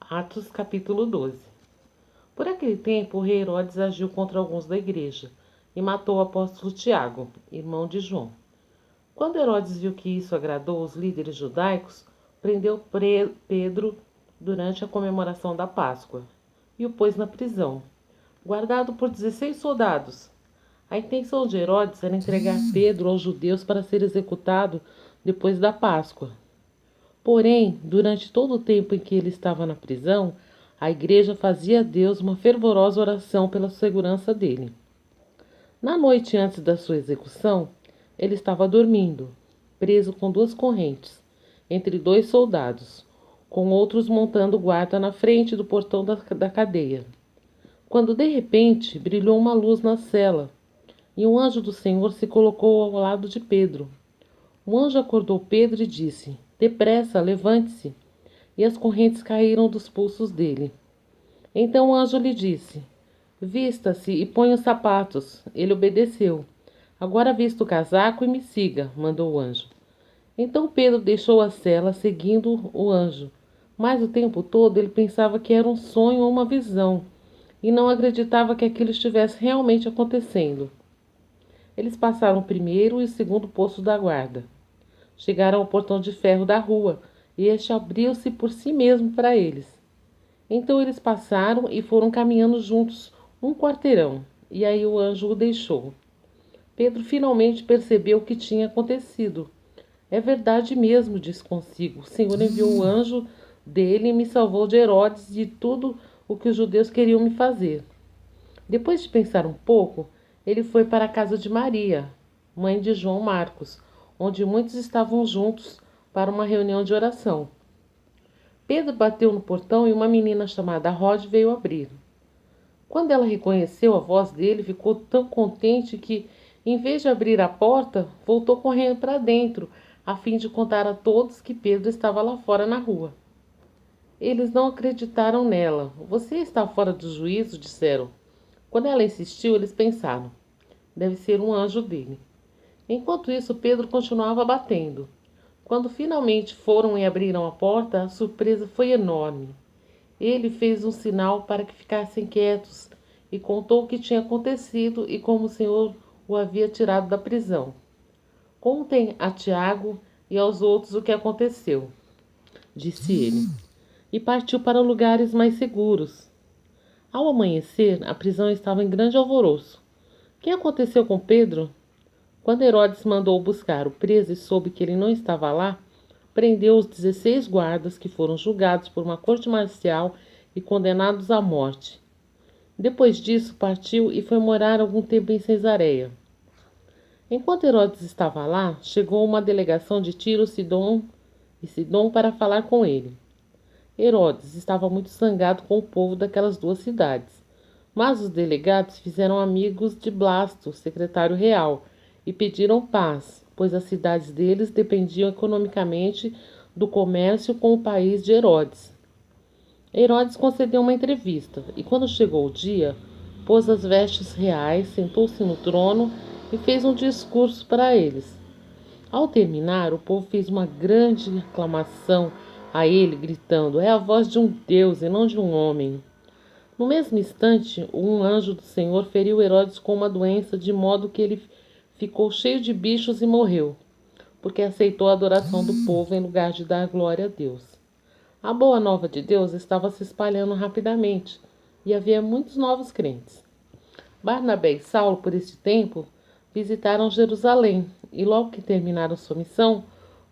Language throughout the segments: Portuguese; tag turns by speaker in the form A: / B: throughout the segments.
A: Atos capítulo 12. Por aquele tempo, o rei Herodes agiu contra alguns da igreja e matou o apóstolo Tiago, irmão de João. Quando Herodes viu que isso agradou os líderes judaicos, prendeu Pedro durante a comemoração da Páscoa e o pôs na prisão, guardado por 16 soldados. A intenção de Herodes era entregar Pedro aos judeus para ser executado depois da Páscoa. Porém, durante todo o tempo em que ele estava na prisão, a igreja fazia a Deus uma fervorosa oração pela segurança dele. Na noite antes da sua execução, ele estava dormindo, preso com 2 correntes, entre 2 soldados, com outros montando guarda na frente do portão da cadeia. Quando de repente brilhou uma luz na cela, e um anjo do Senhor se colocou ao lado de Pedro. O anjo acordou Pedro e disse: "Depressa, levante-se." E as correntes caíram dos pulsos dele. Então o anjo lhe disse: "Vista-se e ponha os sapatos." Ele obedeceu. "Agora vista o casaco e me siga," mandou o anjo. Então Pedro deixou a cela, seguindo o anjo. Mas o tempo todo ele pensava que era um sonho ou uma visão, e não acreditava que aquilo estivesse realmente acontecendo. Eles passaram o primeiro e o segundo posto da guarda. Chegaram ao portão de ferro da rua, e este abriu-se por si mesmo para eles. Então eles passaram e foram caminhando juntos um quarteirão, e aí o anjo o deixou. Pedro finalmente percebeu o que tinha acontecido. "É verdade mesmo," disse consigo. "O Senhor enviou o anjo dele e me salvou de Herodes e de tudo o que os judeus queriam me fazer." Depois de pensar um pouco, ele foi para a casa de Maria, mãe de João Marcos, onde muitos estavam juntos para uma reunião de oração. Pedro bateu no portão e uma menina chamada Rod veio abrir. Quando ela reconheceu a voz dele, ficou tão contente que, em vez de abrir a porta, voltou correndo para dentro, a fim de contar a todos que Pedro estava lá fora na rua. Eles não acreditaram nela. "Você está fora do juízo," disseram. Quando ela insistiu, eles pensaram: "Deve ser um anjo dele." Enquanto isso, Pedro continuava batendo. Quando finalmente foram e abriram a porta, a surpresa foi enorme. Ele fez um sinal para que ficassem quietos e contou o que tinha acontecido e como o Senhor o havia tirado da prisão. "Contem a Tiago e aos outros o que aconteceu," disse ele, e partiu para lugares mais seguros. Ao amanhecer, a prisão estava em grande alvoroço. "O que aconteceu com Pedro?" Quando Herodes mandou buscar o preso e soube que ele não estava lá, prendeu os 16 guardas que foram julgados por uma corte marcial e condenados à morte. Depois disso, partiu e foi morar algum tempo em Cesareia. Enquanto Herodes estava lá, chegou uma delegação de Tiro, Sidom para falar com ele. Herodes estava muito zangado com o povo daquelas 2 cidades, mas os delegados fizeram amigos de Blasto, secretário real, e pediram paz, pois as cidades deles dependiam economicamente do comércio com o país de Herodes. Herodes concedeu uma entrevista, e quando chegou o dia, pôs as vestes reais, sentou-se no trono e fez um discurso para eles. Ao terminar, o povo fez uma grande aclamação a ele, gritando: "É a voz de um Deus e não de um homem." No mesmo instante, um anjo do Senhor feriu Herodes com uma doença, de modo que ele ficou cheio de bichos e morreu, porque aceitou a adoração do povo em lugar de dar glória a Deus. A boa nova de Deus estava se espalhando rapidamente e havia muitos novos crentes. Barnabé e Saulo, por esse tempo, visitaram Jerusalém e, logo que terminaram sua missão,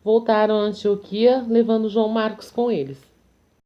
A: voltaram a Antioquia, levando João Marcos com eles.